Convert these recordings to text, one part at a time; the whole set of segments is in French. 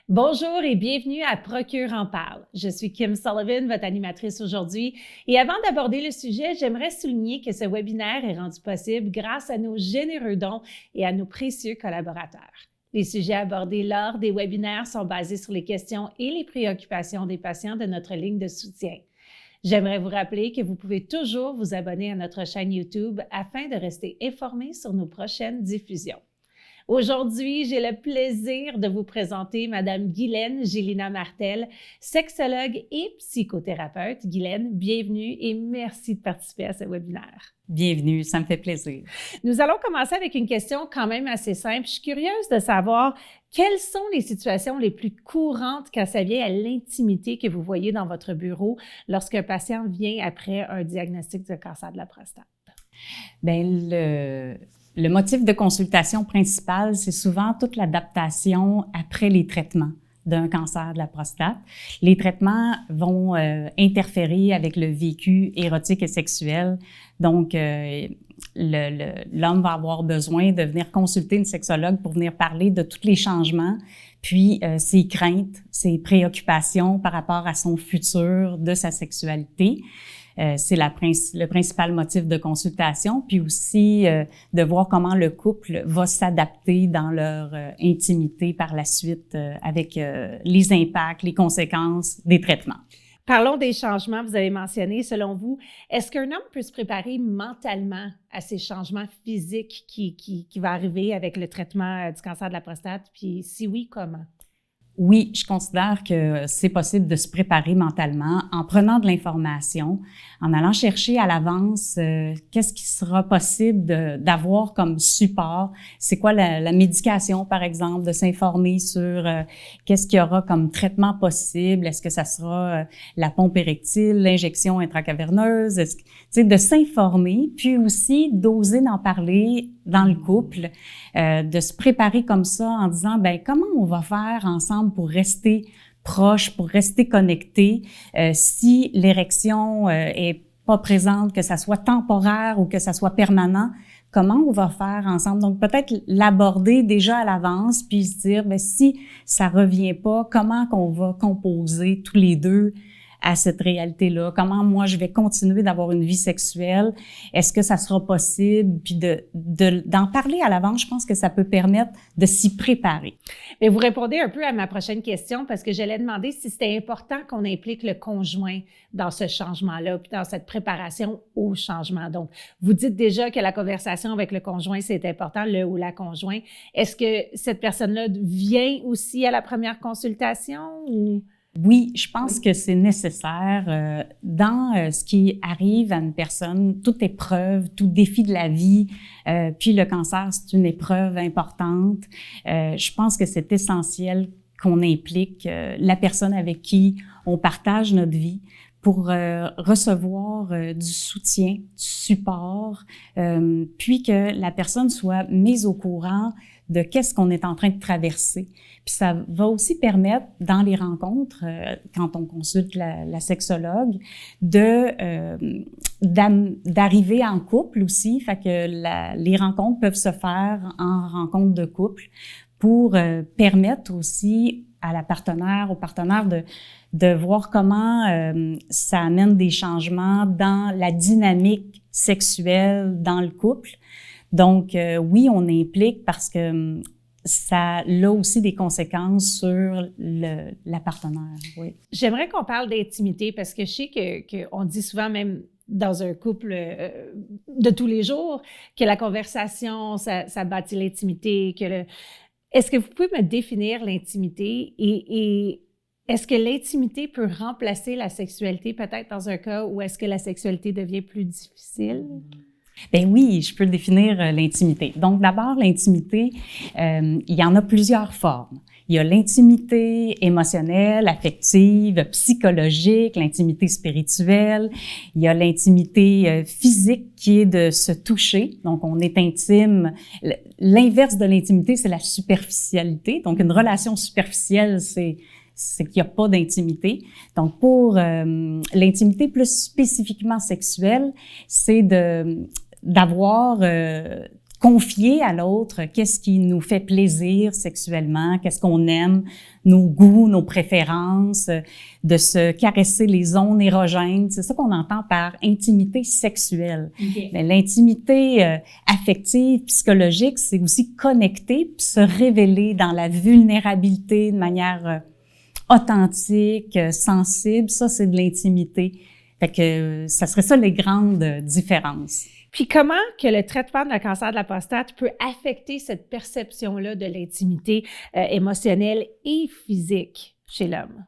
Bonjour et bienvenue à Procure en parle. Je suis Kim Sullivan, votre animatrice aujourd'hui. Et avant d'aborder le sujet, j'aimerais souligner que ce webinaire est rendu possible grâce à nos généreux dons et à nos précieux collaborateurs. Les sujets abordés lors des webinaires sont basés sur les questions et les préoccupations des patients de notre ligne de soutien. J'aimerais vous rappeler que vous pouvez toujours vous abonner à notre chaîne YouTube afin de rester informé sur nos prochaines diffusions. Aujourd'hui, j'ai le plaisir de vous présenter Madame Guylaine Gélina-Martel, sexologue et psychothérapeute. Guylaine, bienvenue et merci de participer à ce webinaire. Bienvenue, ça me fait plaisir. Nous allons commencer avec une question quand même assez simple. Je suis curieuse de savoir quelles sont les situations les plus courantes quand ça vient à l'intimité que vous voyez dans votre bureau lorsqu'un patient vient après un diagnostic de cancer de la prostate? Bien, le motif de consultation principal, c'est souvent toute l'adaptation après les traitements d'un cancer de la prostate. Les traitements vont interférer avec le vécu érotique et sexuel. Donc, l'homme va avoir besoin de venir consulter une sexologue pour venir parler de tous les changements, puis ses craintes, ses préoccupations par rapport à son futur, de sa sexualité. C'est le principal motif de consultation, puis aussi de voir comment le couple va s'adapter dans leur intimité par la suite avec les impacts, les conséquences des traitements. Parlons des changements, vous avez mentionné, selon vous, est-ce qu'un homme peut se préparer mentalement à ces changements physiques qui va arriver avec le traitement du cancer de la prostate, puis si oui, comment? Oui, je considère que c'est possible de se préparer mentalement en prenant de l'information, en allant chercher à l'avance qu'est-ce qui sera possible d'avoir comme support. C'est quoi la médication, par exemple, de s'informer sur qu'est-ce qu'il y aura comme traitement possible. Est-ce que ça sera la pompe érectile, l'injection intracaverneuse? De s'informer, puis aussi d'oser d'en parler dans le couple, de se préparer comme ça en disant, ben comment on va faire ensemble pour rester proche, pour rester connecté, si l'érection est pas présente, que ça soit temporaire ou que ça soit permanent, comment on va faire ensemble? Donc, peut-être l'aborder déjà à l'avance, puis se dire, ben si ça revient pas, comment qu'on va composer tous les deux à cette réalité-là? Comment moi, je vais continuer d'avoir une vie sexuelle? Est-ce que ça sera possible? Puis d'en parler à l'avance, je pense que ça peut permettre de s'y préparer. Mais vous répondez un peu à ma prochaine question parce que j'allais demander si c'était important qu'on implique le conjoint dans ce changement-là, puis dans cette préparation au changement. Donc, vous dites déjà que la conversation avec le conjoint, c'est important, le ou la conjoint. Est-ce que cette personne-là vient aussi à la première consultation ou... Oui, je pense que c'est nécessaire. Dans ce qui arrive à une personne, toute épreuve, tout défi de la vie, puis le cancer, c'est une épreuve importante. Je pense que c'est essentiel qu'on implique la personne avec qui on partage notre vie pour recevoir du soutien, du support, puis que la personne soit mise au courant de qu'est-ce qu'on est en train de traverser. Puis ça va aussi permettre, dans les rencontres, quand on consulte la sexologue, d'arriver en couple aussi. Fait que les rencontres peuvent se faire en rencontre de couple pour permettre aussi à la partenaire, au partenaire de voir comment ça amène des changements dans la dynamique sexuelle dans le couple. Donc, oui, on implique parce que ça a aussi des conséquences sur la partenaire. Oui. J'aimerais qu'on parle d'intimité parce que je sais qu'on dit souvent même dans un couple de tous les jours que la conversation, ça bâtit l'intimité. Est-ce que vous pouvez me définir l'intimité et est-ce que l'intimité peut remplacer la sexualité peut-être dans un cas où est-ce que la sexualité devient plus difficile? Ben oui, je peux définir l'intimité. Donc d'abord, l'intimité, il y en a plusieurs formes. Il y a l'intimité émotionnelle, affective, psychologique, l'intimité spirituelle. Il y a l'intimité physique qui est de se toucher. Donc on est intime. L'inverse de l'intimité, c'est la superficialité. Donc une relation superficielle, c'est qu'il n'y a pas d'intimité. Donc, pour l'intimité plus spécifiquement sexuelle, c'est d'avoir confier à l'autre qu'est-ce qui nous fait plaisir sexuellement, qu'est-ce qu'on aime, nos goûts, nos préférences, de se caresser les zones érogènes. C'est ça qu'on entend par intimité sexuelle. Okay. Mais l'intimité affective, psychologique, c'est aussi connecter puis se révéler dans la vulnérabilité de manière authentique, sensible. Ça, c'est de l'intimité. Fait que ça serait ça les grandes différences. Puis comment que le traitement de cancer de la prostate peut affecter cette perception-là de l'intimité émotionnelle et physique chez l'homme?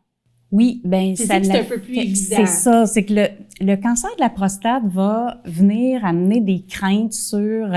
Oui, ben c'est un peu plus évident. C'est ça, c'est que le cancer de la prostate va venir amener des craintes sur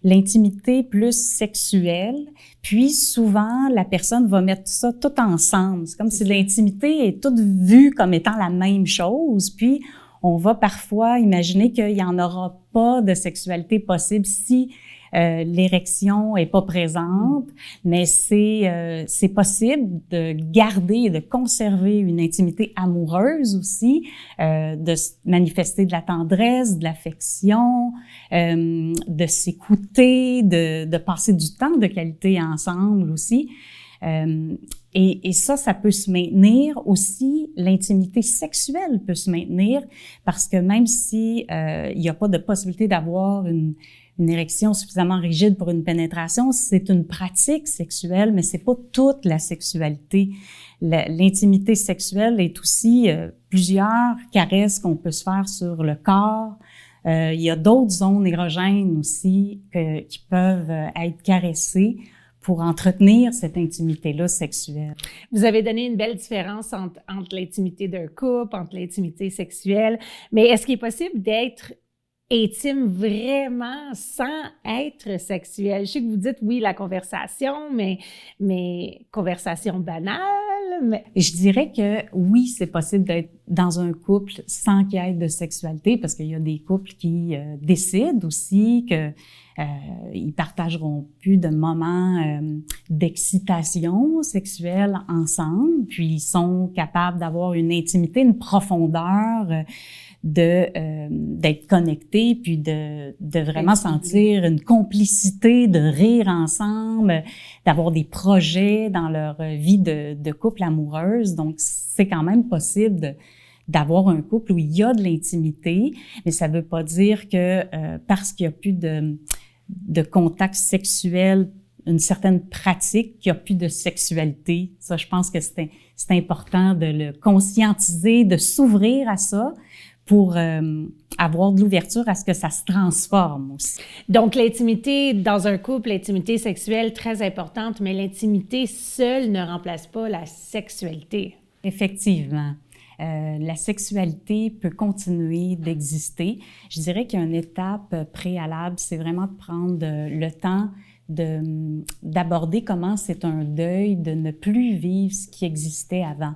l'intimité plus sexuelle, puis souvent la personne va mettre ça tout ensemble. C'est comme si l'intimité est toute vue comme étant la même chose, puis on va parfois imaginer qu'il y en aura pas de sexualité possible si l'érection est pas présente, mais c'est possible de garder et de conserver une intimité amoureuse aussi, de manifester de la tendresse, de l'affection, de s'écouter, de passer du temps de qualité ensemble aussi. Et ça peut se maintenir aussi, l'intimité sexuelle peut se maintenir parce que même si il n'y a pas de possibilité d'avoir une érection suffisamment rigide pour une pénétration, c'est une pratique sexuelle, mais c'est pas toute la sexualité. L'intimité sexuelle est aussi plusieurs caresses qu'on peut se faire sur le corps. Il y a d'autres zones érogènes aussi qui peuvent être caressées pour entretenir cette intimité-là sexuelle. Vous avez donné une belle différence entre l'intimité d'un couple, entre l'intimité sexuelle, mais est-ce qu'il est possible d'être intime vraiment sans être sexuel? Je sais que vous dites, oui, la conversation, mais conversation banale, mais... Je dirais que oui, c'est possible d'être dans un couple sans qu'il y ait de sexualité, parce qu'il y a des couples qui décident aussi que ils partageront plus de moments d'excitation sexuelle ensemble, puis ils sont capables d'avoir une intimité, une profondeur, d'être connectés, puis de vraiment sentir une complicité, de rire ensemble, d'avoir des projets dans leur vie de couple amoureuse. Donc, c'est quand même possible d'avoir un couple où il y a de l'intimité, mais ça veut pas dire que parce qu'il y a plus de contact sexuel, une certaine pratique, qu'il n'y a plus de sexualité. Ça, je pense que c'est important de le conscientiser, de s'ouvrir à ça pour avoir de l'ouverture à ce que ça se transforme aussi. Donc, l'intimité dans un couple, l'intimité sexuelle, très importante, mais l'intimité seule ne remplace pas la sexualité. Effectivement. La sexualité peut continuer d'exister. Je dirais qu'il y a une étape préalable, c'est vraiment de prendre le temps d'aborder comment c'est un deuil de ne plus vivre ce qui existait avant.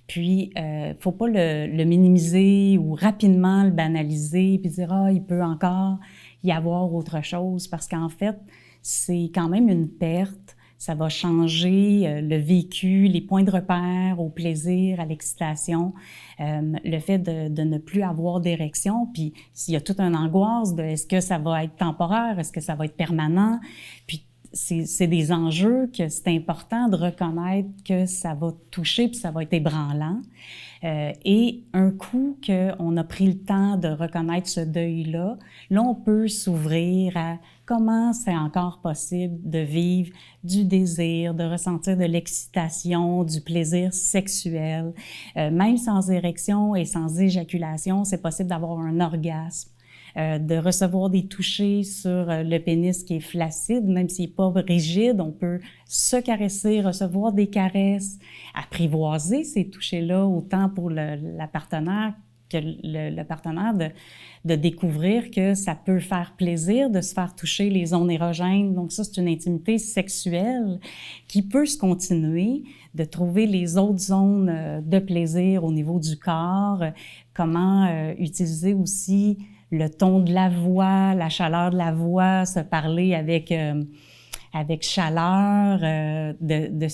Puis, faut pas le minimiser ou rapidement le banaliser puis dire « Ah, il peut encore y avoir autre chose » parce qu'en fait, c'est quand même une perte. Ça va changer le vécu, les points de repère au plaisir, à l'excitation, le fait de ne plus avoir d'érection. Puis s'il y a toute une angoisse de est-ce que ça va être temporaire, est-ce que ça va être permanent, puis c'est des enjeux que c'est important de reconnaître que ça va toucher puis ça va être ébranlant. Et un coup qu'on a pris le temps de reconnaître ce deuil-là, là, on peut s'ouvrir à comment c'est encore possible de vivre du désir, de ressentir de l'excitation, du plaisir sexuel. Même sans érection et sans éjaculation, c'est possible d'avoir un orgasme. De recevoir des touchers sur le pénis qui est flaccide, même s'il n'est pas rigide, on peut se caresser, recevoir des caresses, apprivoiser ces touchers-là, autant pour la partenaire que le partenaire de découvrir que ça peut faire plaisir de se faire toucher les zones érogènes. Donc ça, c'est une intimité sexuelle qui peut se continuer, de trouver les autres zones de plaisir au niveau du corps, comment utiliser aussi le ton de la voix, la chaleur de la voix, se parler avec chaleur, de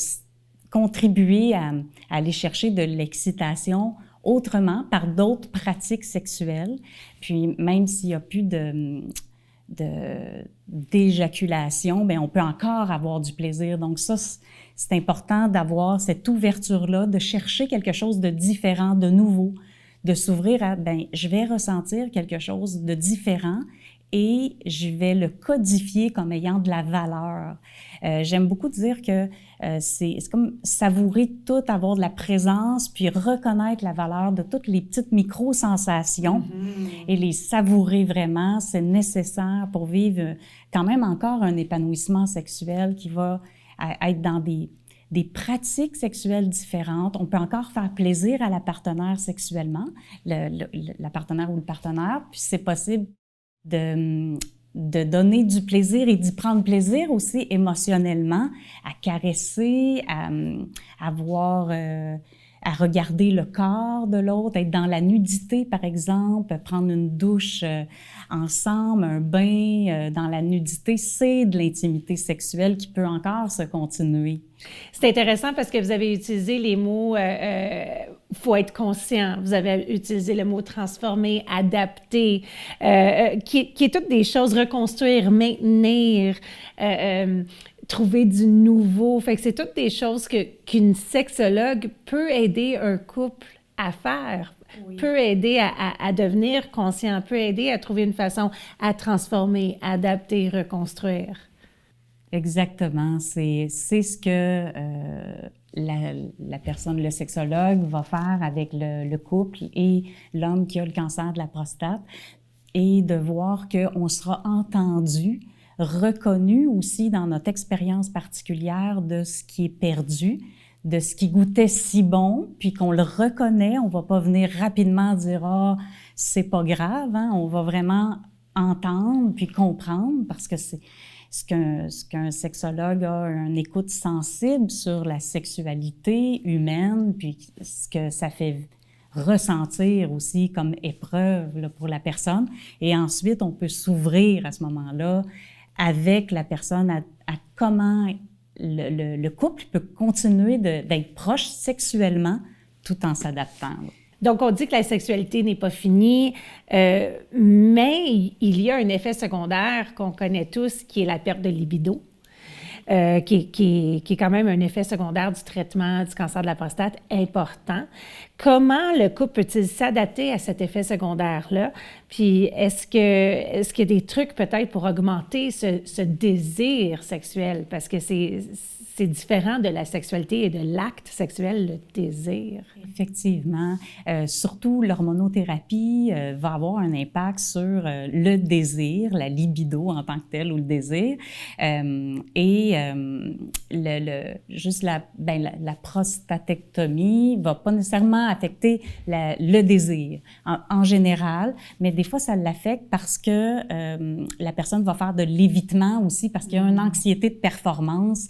contribuer à aller chercher de l'excitation autrement par d'autres pratiques sexuelles. Puis même s'il y a plus d'éjaculation, bien, on peut encore avoir du plaisir. Donc ça, c'est important d'avoir cette ouverture-là, de chercher quelque chose de différent, de nouveau, de s'ouvrir à, bien, je vais ressentir quelque chose de différent et je vais le codifier comme ayant de la valeur. J'aime beaucoup dire que c'est comme savourer tout, avoir de la présence, puis reconnaître la valeur de toutes les petites micro-sensations et les savourer vraiment. C'est nécessaire pour vivre quand même encore un épanouissement sexuel qui va être dans des pratiques sexuelles différentes. On peut encore faire plaisir à la partenaire sexuellement, la partenaire ou le partenaire, puis c'est possible de donner du plaisir et d'y prendre plaisir aussi émotionnellement, à caresser, à voir, à regarder le corps de l'autre, être dans la nudité, par exemple, prendre une douche ensemble, un bain dans la nudité, c'est de l'intimité sexuelle qui peut encore se continuer. C'est intéressant parce que vous avez utilisé les mots faut être conscient. Vous avez utilisé le mot transformer, adapter, qui est toutes des choses, reconstruire, maintenir, trouver du nouveau. Fait que c'est toutes des choses qu'une sexologue peut aider un couple à faire. Oui. Peut aider à devenir conscient, peut aider à trouver une façon à transformer, adapter, reconstruire. Exactement. C'est ce que la personne, le sexologue, va faire avec le couple et l'homme qui a le cancer de la prostate, et de voir qu'on sera entendu, reconnu aussi dans notre expérience particulière de ce qui est perdu, de ce qui goûtait si bon, puis qu'on le reconnaît. On va pas venir rapidement dire « Ah, c'est pas grave hein? », on va vraiment entendre puis comprendre, parce que c'est ce qu'un sexologue a, une écoute sensible sur la sexualité humaine, puis ce que ça fait ressentir aussi comme épreuve là, pour la personne. Et ensuite, on peut s'ouvrir à ce moment-là avec la personne à comment le couple peut continuer d'être proche sexuellement tout en s'adaptant. Donc, on dit que la sexualité n'est pas finie, mais il y a un effet secondaire qu'on connaît tous, qui est la perte de libido, qui est quand même un effet secondaire du traitement du cancer de la prostate important. Comment le couple peut-il s'adapter à cet effet secondaire-là? Puis, est-ce qu'il y a des trucs peut-être pour augmenter ce désir sexuel? Parce que c'est différent de la sexualité et de l'acte sexuel, le désir. Effectivement. Surtout, l'hormonothérapie va avoir un impact sur le désir, la libido en tant que telle, ou le désir. Juste la prostatectomie va pas nécessairement affecter le désir en général, mais des fois, ça l'affecte parce que la personne va faire de l'évitement aussi, parce qu'il y a une anxiété de performance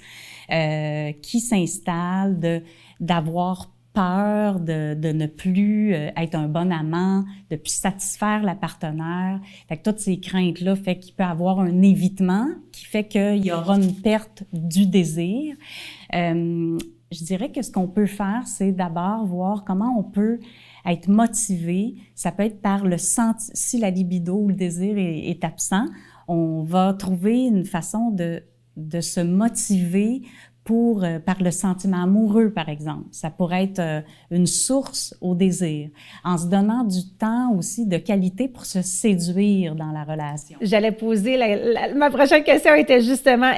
qui s'installe, d'avoir peur de ne plus être un bon amant, de plus satisfaire la partenaire. Fait que toutes ces craintes-là fait qu'il peut avoir un évitement qui fait qu'il y aura une perte du désir. Je dirais que ce qu'on peut faire, c'est d'abord voir comment on peut être motivé. Ça peut être par si la libido ou le désir est absent, on va trouver une façon de se motiver par le sentiment amoureux, par exemple. Ça pourrait être une source au désir, en se donnant du temps aussi de qualité pour se séduire dans la relation. J'allais poser, ma prochaine question était justement,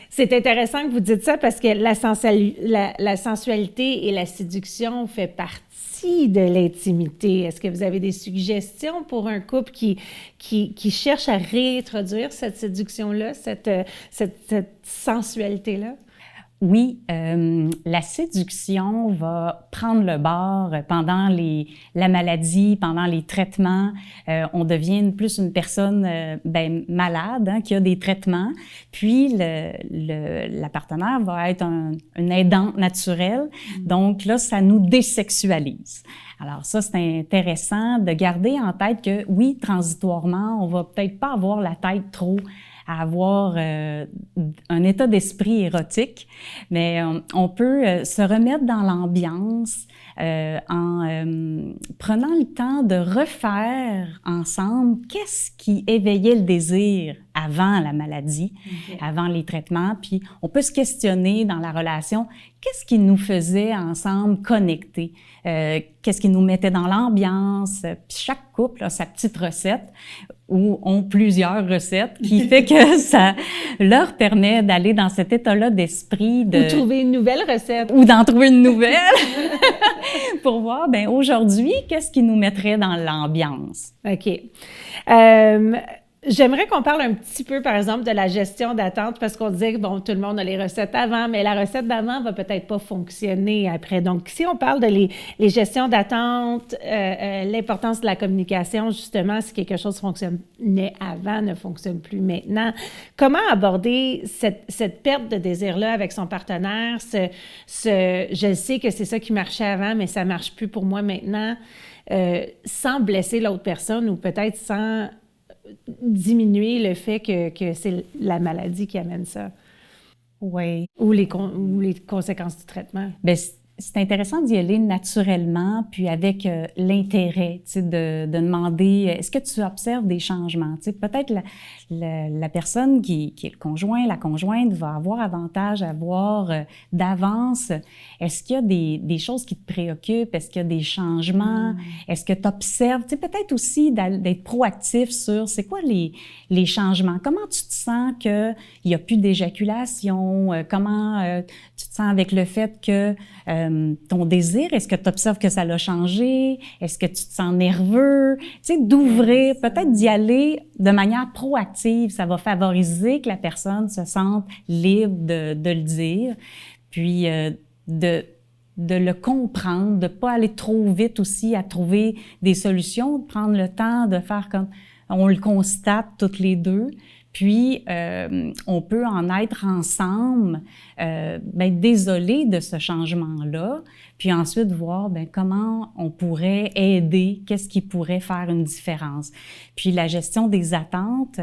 c'est intéressant que vous dites ça, parce que la sensualité et la séduction fait partie de l'intimité. Est-ce que vous avez des suggestions pour un couple qui cherche à réintroduire cette séduction-là, cette sensualité-là? Oui, la séduction va prendre le bord pendant la maladie, pendant les traitements. On devient plus une personne malade, hein, qui a des traitements. Puis la partenaire va être une aidante naturelle. Donc là, ça nous désexualise. Alors ça, c'est intéressant de garder en tête que oui, transitoirement, on va peut-être pas avoir la tête trop à avoir un état d'esprit érotique, mais on peut se remettre dans l'ambiance en prenant le temps de refaire ensemble qu'est-ce qui éveillait le désir avant la maladie, avant les traitements, puis on peut se questionner dans la relation, qu'est-ce qui nous faisait ensemble connecter, qu'est-ce qui nous mettait dans l'ambiance, puis chaque couple a sa petite recette ou ont plusieurs recettes qui fait que ça leur permet d'aller dans cet état-là d'esprit de... Ou trouver une nouvelle recette. Ou d'en trouver une nouvelle pour voir, ben aujourd'hui, qu'est-ce qui nous mettrait dans l'ambiance. OK. J'aimerais qu'on parle un petit peu, par exemple, de la gestion d'attente, parce qu'on disait que, bon, tout le monde a les recettes avant, mais la recette d'avant va peut-être pas fonctionner après. Donc, si on parle de les gestions d'attente, l'importance de la communication, justement, si quelque chose fonctionnait avant, ne fonctionne plus maintenant, comment aborder cette perte de désir-là avec son partenaire, je sais que c'est ça qui marchait avant, mais ça marche plus pour moi maintenant, sans blesser l'autre personne ou peut-être sans diminuer le fait que c'est la maladie qui amène ça. Oui. Ou les conséquences du traitement. Bien, c'est intéressant d'y aller naturellement, puis avec l'intérêt, tu sais, de demander, est-ce que tu observes des changements? Tu sais, peut-être la personne qui est le conjoint, la conjointe va avoir avantage à voir d'avance, est-ce qu'il y a des choses qui te préoccupent? Est-ce qu'il y a des changements? Est-ce que tu observes? Tu sais, peut-être aussi d'être proactif sur c'est quoi les changements? Comment tu te sens qu'il n'y a plus d'éjaculation? Comment tu te sens avec le fait que ton désir, est-ce que tu observes que ça l'a changé? Est-ce que tu te sens nerveux? Tu sais, d'ouvrir, peut-être d'y aller de manière proactive, ça va favoriser que la personne se sente libre de le dire, puis de le comprendre, de pas aller trop vite aussi à trouver des solutions, de prendre le temps de faire comme on le constate toutes les deux. Puis, on peut en être ensemble, désolé de ce changement-là, puis ensuite voir comment on pourrait aider, qu'est-ce qui pourrait faire une différence. Puis la gestion des attentes,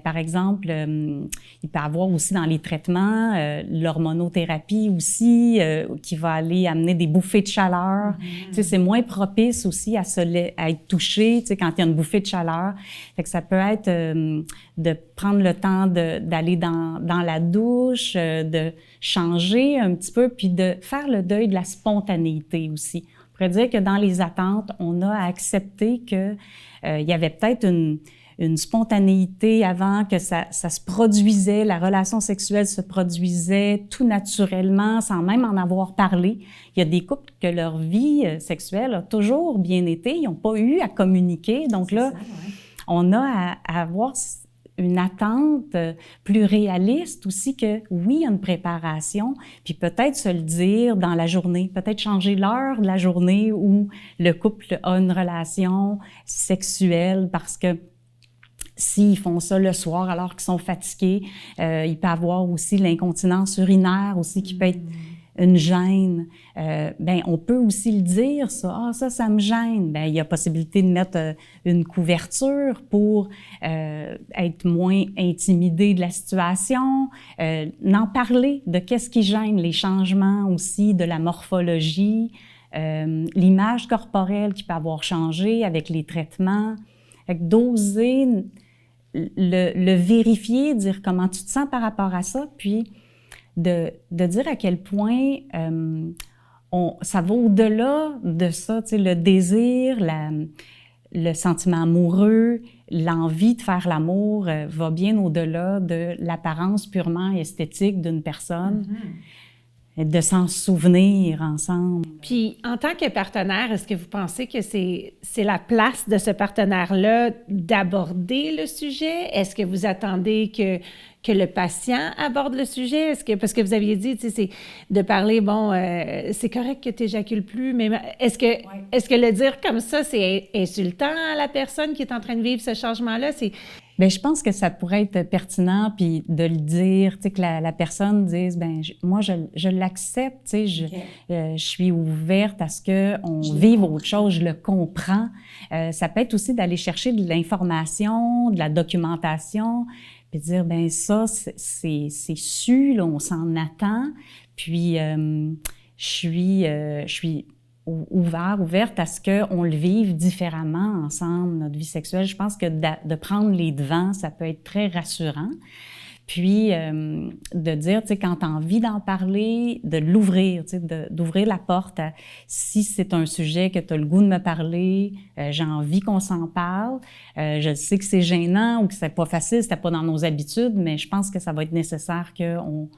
par exemple, il peut y avoir aussi dans les traitements l'hormonothérapie aussi, qui va aller amener des bouffées de chaleur. Tu sais, c'est moins propice aussi à être touché, tu sais, quand il y a une bouffée de chaleur. Fait que ça peut être de prendre le temps d'aller dans la douche, de changer un petit peu, puis de faire le deuil de la spontanéité aussi. On pourrait dire que dans les attentes, on a à accepter que il y avait peut-être une spontanéité avant, que ça se produisait, la relation sexuelle se produisait tout naturellement, sans même en avoir parlé. Il y a des couples que leur vie sexuelle a toujours bien été, ils n'ont pas eu à communiquer. Donc là, ça, ouais. On a à avoir une attente plus réaliste aussi que, oui, il y a une préparation, puis peut-être se le dire dans la journée, peut-être changer l'heure de la journée où le couple a une relation sexuelle, parce que s'ils font ça le soir alors qu'ils sont fatigués, il peut y avoir aussi l'incontinence urinaire aussi qui peut être une gêne. On peut aussi le dire, ça. Ah, ça me gêne. Il y a possibilité de mettre une couverture pour être moins intimidé de la situation. N'en parler de qu'est-ce qui gêne, les changements aussi de la morphologie, l'image corporelle qui peut avoir changé avec les traitements. Fait que d'oser le vérifier, dire comment tu te sens par rapport à ça, puis de dire à quel point ça va au-delà de ça, tu sais, le désir, le sentiment amoureux, l'envie de faire l'amour va bien au-delà de l'apparence purement esthétique d'une personne. De s'en souvenir ensemble. Puis, en tant que partenaire, est-ce que vous pensez que c'est la place de ce partenaire-là d'aborder le sujet? Est-ce que vous attendez que le patient aborde le sujet? Parce que vous aviez dit, tu sais, c'est de parler, c'est correct que tu n'éjacules plus, mais est-ce que le dire comme ça, c'est insultant à la personne qui est en train de vivre ce changement-là? Bien, je pense que ça pourrait être pertinent, puis de le dire, tu sais, que la personne dise, moi, je l'accepte, tu sais, je suis ouverte à ce qu'on vive autre chose, je le comprends. Ça peut être aussi d'aller chercher de l'information, de la documentation, puis dire, ben ça, c'est su, là, on s'en attend, puis je suis ouverte à ce qu'on le vive différemment ensemble, notre vie sexuelle. Je pense que de prendre les devants, ça peut être très rassurant. Puis, de dire, tu sais, quand tu as envie d'en parler, de l'ouvrir, tu sais, d'ouvrir la porte à si c'est un sujet que tu as le goût de me parler, j'ai envie qu'on s'en parle. Je sais que c'est gênant ou que c'est pas facile, c'était pas dans nos habitudes, mais je pense que ça va être nécessaire qu'on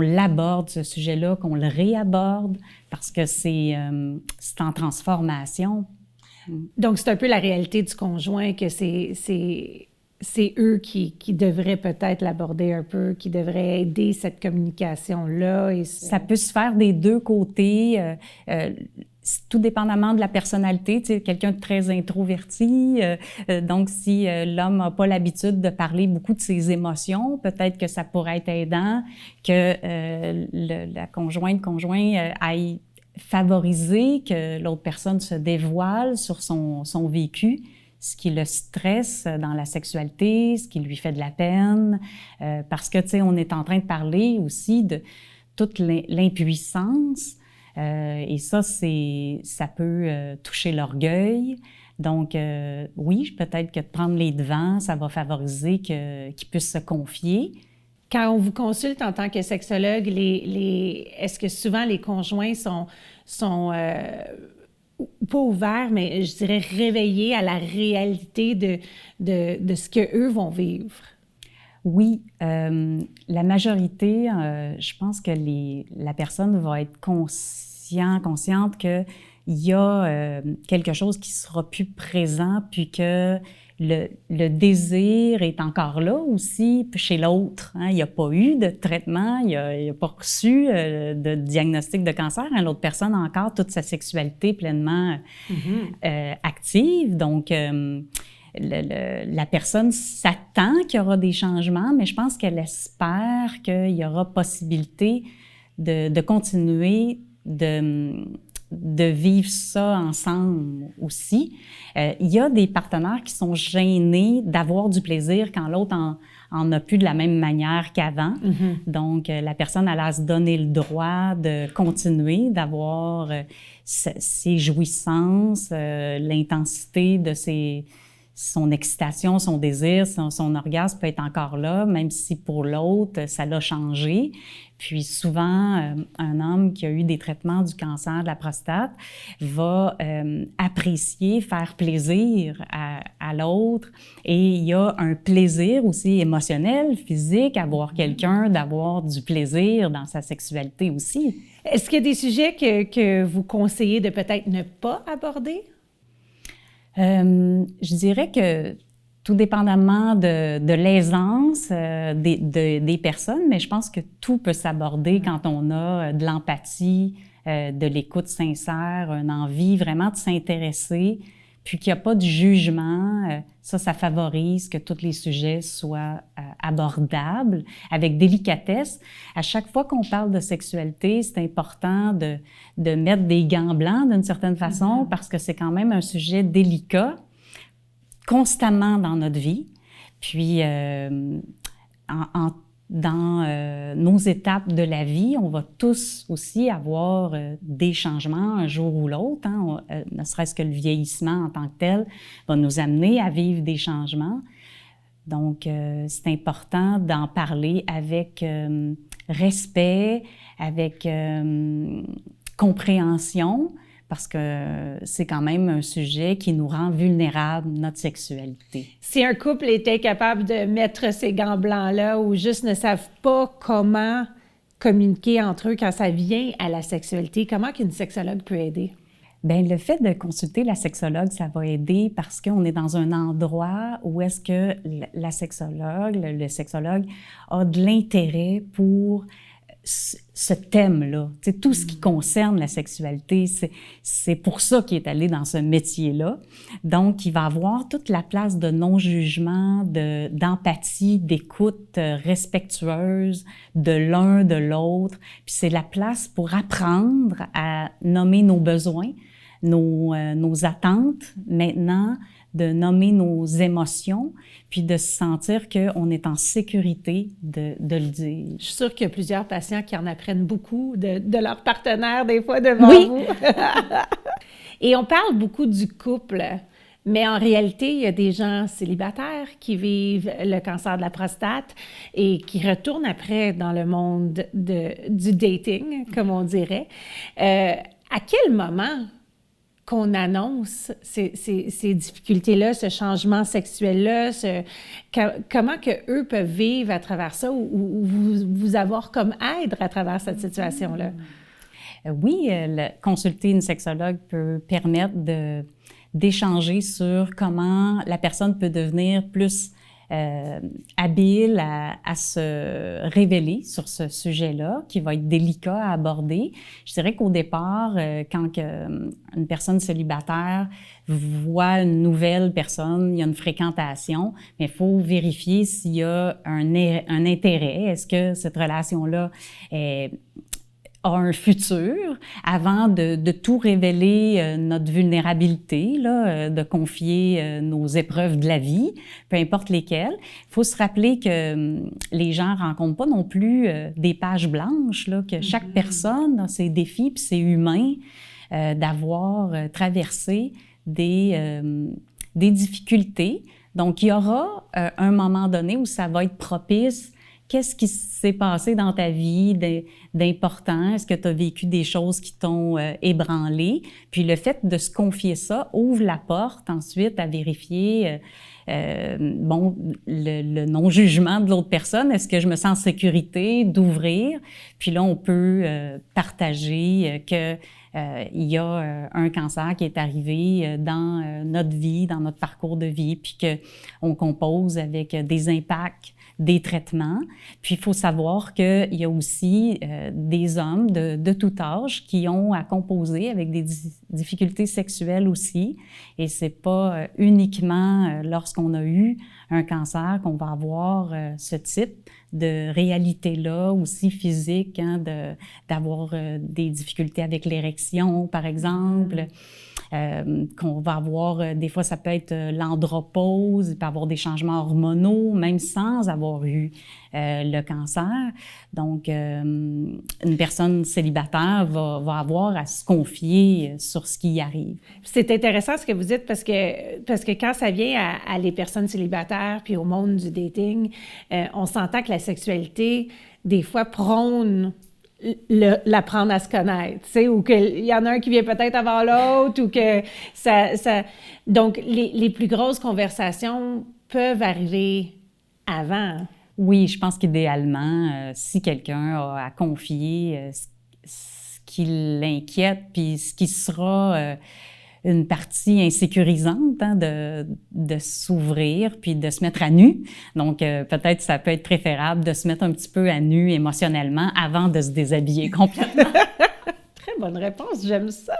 l'aborde, ce sujet-là, qu'on le réaborde, parce que c'est en transformation. Donc, c'est un peu la réalité du conjoint que c'est eux qui devraient peut-être l'aborder un peu, qui devraient aider cette communication-là. Ça peut se faire des deux côtés, tout dépendamment de la personnalité. Tu sais, quelqu'un de très introverti, donc si l'homme n'a pas l'habitude de parler beaucoup de ses émotions, peut-être que ça pourrait être aidant que la conjoint aille favoriser que l'autre personne se dévoile sur son vécu, ce qui le stresse dans la sexualité, ce qui lui fait de la peine, parce que, tu sais, on est en train de parler aussi de toute l'impuissance, et ça peut toucher l'orgueil. Donc, oui, peut-être que de prendre les devants, ça va favoriser qu'il puisse se confier. Quand on vous consulte en tant que sexologue, est-ce que souvent les conjoints sont pas ouverts, mais je dirais réveillés à la réalité de ce qu'eux vont vivre? Oui, la majorité, je pense que la personne va être consciente qu'il y a quelque chose qui sera plus présent, puis que le désir est encore là aussi chez l'autre. Hein. Il n'y a pas eu de traitement, il n'a pas reçu de diagnostic de cancer. Hein. L'autre personne a encore toute sa sexualité pleinement active. Donc, la personne s'attend qu'il y aura des changements, mais je pense qu'elle espère qu'il y aura possibilité de continuer de vivre ça ensemble aussi. Il y a des partenaires qui sont gênés d'avoir du plaisir quand l'autre en a plus de la même manière qu'avant. Mm-hmm. Donc, la personne elle a à se donner le droit de continuer, d'avoir ses jouissances, l'intensité de son excitation, son désir, son orgasme peut être encore là, même si pour l'autre, ça l'a changé. Puis souvent, un homme qui a eu des traitements du cancer de la prostate va apprécier, faire plaisir à l'autre. Et il y a un plaisir aussi émotionnel, physique, à voir quelqu'un, d'avoir du plaisir dans sa sexualité aussi. Est-ce qu'il y a des sujets que vous conseillez de peut-être ne pas aborder? Je dirais que tout dépendamment de l'aisance des personnes, mais je pense que tout peut s'aborder quand on a de l'empathie, de l'écoute sincère, une envie vraiment de s'intéresser, puis qu'il n'y a pas de jugement. Ça favorise que tous les sujets soient abordables avec délicatesse. À chaque fois qu'on parle de sexualité, c'est important de mettre des gants blancs d'une certaine façon, parce que c'est quand même un sujet délicat, constamment dans notre vie. Puis, dans nos étapes de la vie, on va tous aussi avoir des changements un jour ou l'autre. Hein. Ne serait-ce que le vieillissement en tant que tel va nous amener à vivre des changements. Donc, c'est important d'en parler avec respect, avec compréhension, parce que c'est quand même un sujet qui nous rend vulnérables, notre sexualité. Si un couple était capable de mettre ces gants blancs-là ou juste ne savent pas comment communiquer entre eux quand ça vient à la sexualité, comment qu'une sexologue peut aider? Bien, le fait de consulter la sexologue, ça va aider parce qu'on est dans un endroit où est-ce que la sexologue, le sexologue a de l'intérêt pour ce thème-là, tu sais, tout ce qui concerne la sexualité, c'est pour ça qu'il est allé dans ce métier-là. Donc, il va avoir toute la place de non-jugement, d'empathie, d'écoute respectueuse de l'un, de l'autre. Puis c'est la place pour apprendre à nommer nos besoins, nos attentes maintenant, de nommer nos émotions, puis de se sentir qu'on est en sécurité de le dire. Je suis sûre qu'il y a plusieurs patients qui en apprennent beaucoup de leur partenaire, des fois, devant vous. Et on parle beaucoup du couple, mais en réalité, il y a des gens célibataires qui vivent le cancer de la prostate et qui retournent après dans le monde du dating, comme on dirait. À quel moment qu'on annonce ces difficultés-là, ce changement sexuel-là, comment que eux peuvent vivre à travers ça ou vous avoir comme aide à travers cette situation-là? Oui, consulter une sexologue peut permettre d'échanger sur comment la personne peut devenir plus habile à se révéler sur ce sujet-là, qui va être délicat à aborder. Je dirais qu'au départ, quand une personne célibataire voit une nouvelle personne, il y a une fréquentation, mais il faut vérifier s'il y a un intérêt. Est-ce que cette relation-là a un futur avant de tout révéler notre vulnérabilité, là, de confier nos épreuves de la vie, peu importe lesquelles. Il faut se rappeler que les gens rencontrent pas non plus des pages blanches, là, que chaque personne a ses défis, puis c'est humain d'avoir traversé des difficultés. Donc, il y aura un moment donné où ça va être propice. Qu'est-ce qui s'est passé dans ta vie d'important? Est-ce que tu as vécu des choses qui t'ont ébranlé? Puis le fait de se confier ça ouvre la porte ensuite à vérifier le non-jugement de l'autre personne. Est-ce que je me sens en sécurité d'ouvrir? Puis là, on peut partager que il y a un cancer qui est arrivé dans notre vie, dans notre parcours de vie, puis qu'on compose avec des impacts, des traitements. Puis il faut savoir qu'il y a aussi des hommes de tout âge qui ont à composer avec des difficultés sexuelles aussi. Et c'est pas uniquement lorsqu'on a eu un cancer qu'on va avoir ce type de réalité-là, aussi physique, hein, d'avoir des difficultés avec l'érection, par exemple, qu'on va avoir, des fois, ça peut être l'andropause, il peut y avoir des changements hormonaux, même sans avoir eu le cancer. Donc, une personne célibataire va avoir à se confier sur ce qui y arrive. C'est intéressant ce que vous dites parce que quand ça vient à les personnes célibataires puis au monde du dating, on s'entend que la sexualité, des fois, prône l'apprendre à se connaître, tu sais, ou qu'il y en a un qui vient peut-être avant l'autre, ou que ça... Donc, les plus grosses conversations peuvent arriver avant. Oui, je pense qu'idéalement, si quelqu'un a à confier ce qui l'inquiète, puis ce qui sera une partie insécurisante, hein, de s'ouvrir puis de se mettre à nu. Donc, peut-être ça peut être préférable de se mettre un petit peu à nu émotionnellement avant de se déshabiller complètement. Très bonne réponse, j'aime ça.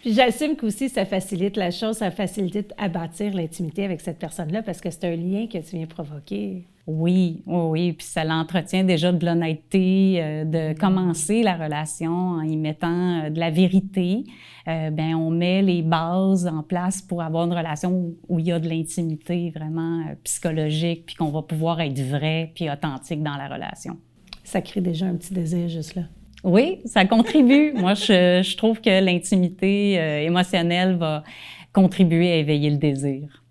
Puis j'assume qu'aussi ça facilite la chose, ça facilite à bâtir l'intimité avec cette personne-là parce que c'est un lien que tu viens provoquer. Oui, oui, puis ça l'entretient déjà de l'honnêteté, de commencer la relation en y mettant de la vérité. Bien, on met les bases en place pour avoir une relation où il y a de l'intimité vraiment psychologique, puis qu'on va pouvoir être vrai puis authentique dans la relation. Ça crée déjà un petit désir juste là. Oui, ça contribue. Moi, je trouve que l'intimité émotionnelle va contribuer à éveiller le désir.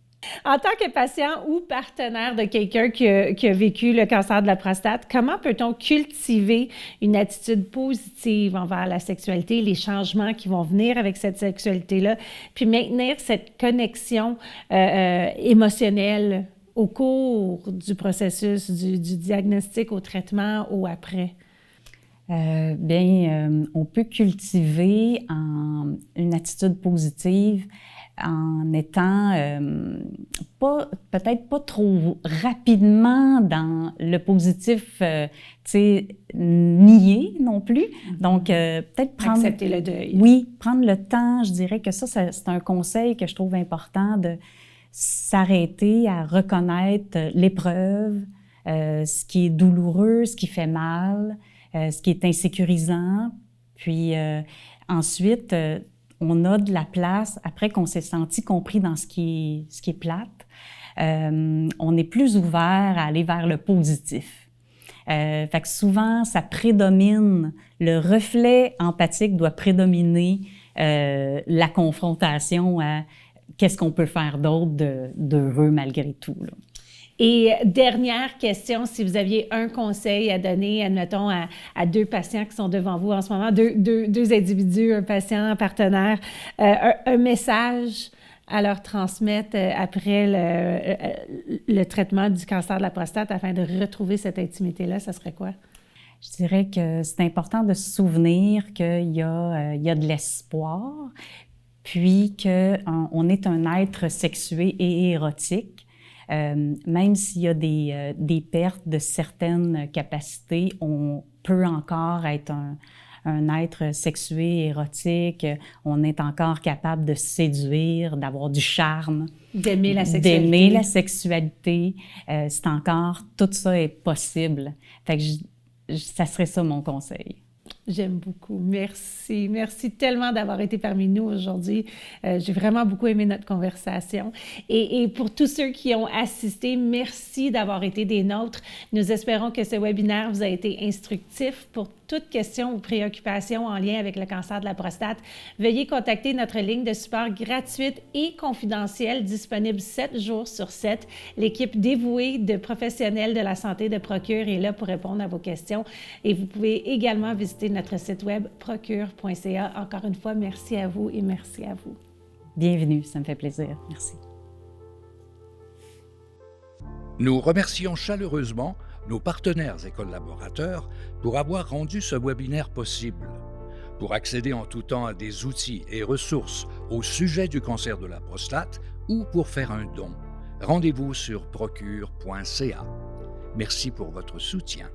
En tant que patient ou partenaire de quelqu'un qui a vécu le cancer de la prostate, comment peut-on cultiver une attitude positive envers la sexualité, les changements qui vont venir avec cette sexualité-là, puis maintenir cette connexion émotionnelle au cours du processus du diagnostic au traitement ou après? On peut cultiver une attitude positive en étant peut-être pas trop rapidement dans le positif, nié non plus. Donc, peut-être prendre... Accepter le deuil. Oui, prendre le temps. Je dirais que ça c'est un conseil que je trouve important, de s'arrêter à reconnaître l'épreuve, ce qui est douloureux, ce qui fait mal, ce qui est insécurisant. Puis ensuite, on a de la place, après qu'on s'est senti compris dans ce qui est plate, on est plus ouvert à aller vers le positif. Fait que souvent, ça prédomine, le reflet empathique doit prédominer la confrontation à qu'est-ce qu'on peut faire d'autre d'heureux malgré tout, là. Et dernière question, si vous aviez un conseil à donner, admettons, à deux patients qui sont devant vous en ce moment, deux individus, un patient, un partenaire, un message à leur transmettre après le traitement du cancer de la prostate afin de retrouver cette intimité-là, ça serait quoi? Je dirais que c'est important de se souvenir qu'il y a de l'espoir, puis qu'on est un être sexué et érotique. Même s'il y a des pertes de certaines capacités, on peut encore être un être sexué, érotique, on est encore capable de séduire, d'avoir du charme. D'aimer la sexualité. D'aimer la sexualité. C'est encore, tout ça est possible. Fait que ça serait ça mon conseil. J'aime beaucoup. Merci. Merci tellement d'avoir été parmi nous aujourd'hui. J'ai vraiment beaucoup aimé notre conversation. Et pour tous ceux qui ont assisté, merci d'avoir été des nôtres. Nous espérons que ce webinaire vous a été instructif. Pour toute question ou préoccupation en lien avec le cancer de la prostate, veuillez contacter notre ligne de support gratuite et confidentielle disponible 7 jours sur 7. L'équipe dévouée de professionnels de la santé de Procure est là pour répondre à vos questions. Et vous pouvez également visiter notre site web procure.ca. Encore une fois, merci à vous et merci à vous. Bienvenue, ça me fait plaisir. Merci. Nous remercions chaleureusement nos partenaires et collaborateurs pour avoir rendu ce webinaire possible. Pour accéder en tout temps à des outils et ressources au sujet du cancer de la prostate ou pour faire un don, rendez-vous sur procure.ca. Merci pour votre soutien.